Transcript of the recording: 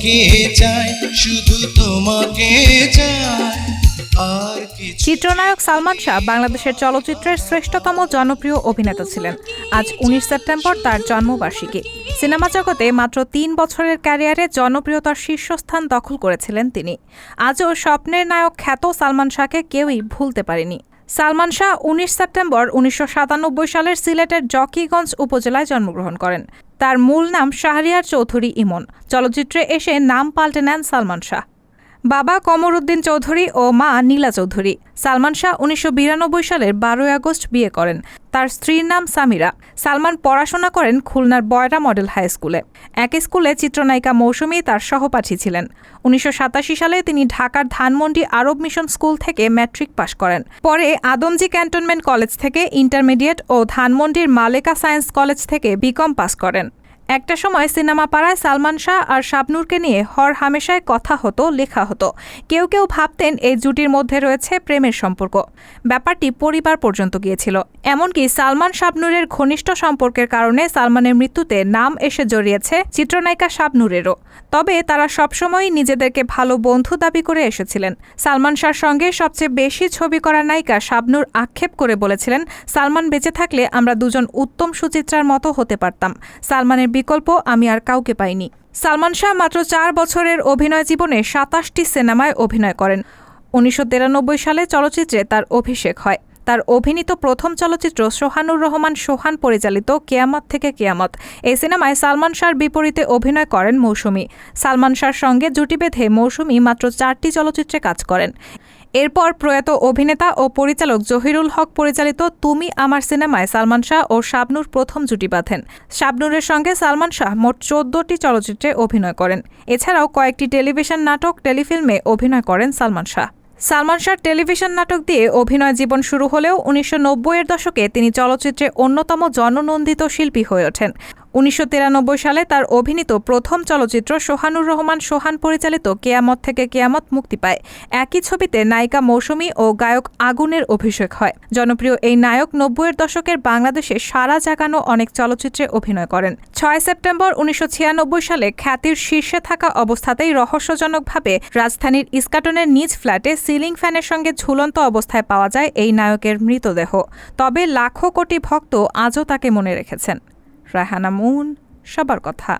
তোমাকে চায়, শুধু তোমাকে চায়, আর কিছু। চিত্রনায়ক সালমান শাহ বাংলাদেশের চলচ্চিত্রের শ্রেষ্ঠতম জনপ্রিয় অভিনেতা ছিলেন। আজ ১৯ সেপ্টেম্বর তার জন্মবার্ষিকী। সিনেমা জগতে মাত্র ৩ বছরের ক্যারিয়ারে জনপ্রিয়তার শীর্ষস্থান দখল করেছিলেন তিনি। আজও স্বপ্নের নায়ক খ্যাত সালমান শাহকে কেউই ভুলতে পারেনি। সালমান শাহ ১৯ সেপ্টেম্বর ১৯৯৭ সালের সিলেটের জকিগঞ্জ উপজেলায় জন্মগ্রহণ করেন। তার মূল নাম শাহরিয়ার চৌধুরী ইমন। চলচ্চিত্রে এসে নাম পাল্টে নেন সালমান শাহ। বাবা কমর উদ্দিন চৌধুরী ও মা নীলা চৌধুরী। সালমান শাহ ১৯৯২ সালের ১২ আগস্ট বিয়ে করেন। তার স্ত্রীর নাম সামিরা। সালমান পড়াশোনা করেন খুলনার বয়রা মডেল হাই স্কুলে। একই স্কুলে চিত্রনায়িকা মৌসুমী তার সহপাঠী ছিলেন। ১৯৮৭ সালে তিনি ঢাকার ধানমন্ডি আরব মিশন স্কুল থেকে ম্যাট্রিক পাশ করেন। পরে আদমজী ক্যান্টনমেন্ট কলেজ থেকে ইন্টারমিডিয়েট ও ধানমন্ডির মালেকা সায়েন্স কলেজ থেকে বিকম পাশ করেন। একটা সময় সিনেমা পাড়ায় সালমান শাহ আর শাবনূরকে নিয়ে হর হামেশায় কথা হতো, লেখা হতো। কেউ কেউ ভাবতেন এই জুটির মধ্যে রয়েছে প্রেমের সম্পর্ক। ব্যাপারটি পরিবার পর্যন্ত গিয়েছিল। এমনকি সালমান শাবনূরের ঘনিষ্ঠ সম্পর্কের কারণে সালমানের মৃত্যুতে নাম এসে জড়িয়েছে চিত্রনায়িকা শাবনূরেরও। তবে তারা সবসময়ই নিজেদেরকে ভালো বন্ধু দাবি করে এসেছিলেন। সালমান শাহর সঙ্গে সবচেয়ে বেশি ছবি করা নায়িকা শাবনূর আক্ষেপ করে বলেছিলেন, সালমান বেঁচে থাকলে আমরা দুজন উত্তম সুচিত্রার মতো হতে পারতাম। সালমানের বিকল্প আমি আর কাউকে পাইনি। সালমান শাহ মাত্র ৪ বছরের অভিনয় জীবনে ২৭টি সিনেমায় অভিনয় করেন। ১৯৯৩ সালে চলচ্চিত্রে তার অভিষেক হয়। তার অভিনীত প্রথম চলচ্চিত্র সোহানুর রহমান সোহান পরিচালিত কেয়ামত থেকে কেয়ামত। এই সিনেমায় সালমান শাহর বিপরীতে অভিনয় করেন মৌসুমী। সালমান শাহর সঙ্গে জুটি বেঁধে মৌসুমী মাত্র ৪টি চলচ্চিত্রে কাজ করেন। এরপর প্রয়াত অভিনেতা ও পরিচালক জহিরুল হক পরিচালিত তুমি আমার সিনেমায় সালমান শাহ ও শাবনূর প্রথম জুটি বাঁধেন। শাবনূরের সঙ্গে সালমান শাহ মোট ১৪টি চলচ্চিত্রে অভিনয় করেন। এছাড়াও কয়েকটি টেলিভিশন নাটক, টেলিফিল্মে অভিনয় করেন সালমান শাহ। সালমান শাহর টেলিভিশন নাটক দিয়ে অভিনয় জীবন শুরু হলেও ১৯৯০-এর দশকে তিনি চলচ্চিত্রে অন্যতম জননন্দিত শিল্পী হয়ে ওঠেন। ১৯৯৩ সালে তার অভিনীত প্রথম চলচ্চিত্র সোহানুর রহমান সোহান পরিচালিত কেয়ামত থেকে কেয়ামত মুক্তি পায়। একই ছবিতে নায়িকা মৌসুমী ও গায়ক আগুনের অভিষেক হয়। জনপ্রিয় এই নায়ক ৯০-এর দশকের বাংলাদেশে সাড়া জাগানো অনেক চলচ্চিত্রে অভিনয় করেন। ৬ সেপ্টেম্বর ১৯৯৬ সালে খ্যাতির শীর্ষে থাকা অবস্থাতেই রহস্যজনকভাবে রাজধানীর ইস্কাটনের নিজ ফ্ল্যাটে সিলিং ফ্যানের সঙ্গে ঝুলন্ত অবস্থায় পাওয়া যায় এই নায়কের মৃতদেহ। তবে লাখো কোটি ভক্ত আজও তাকে মনে রেখেছেন। রায়হানা মুন, সবার কথা।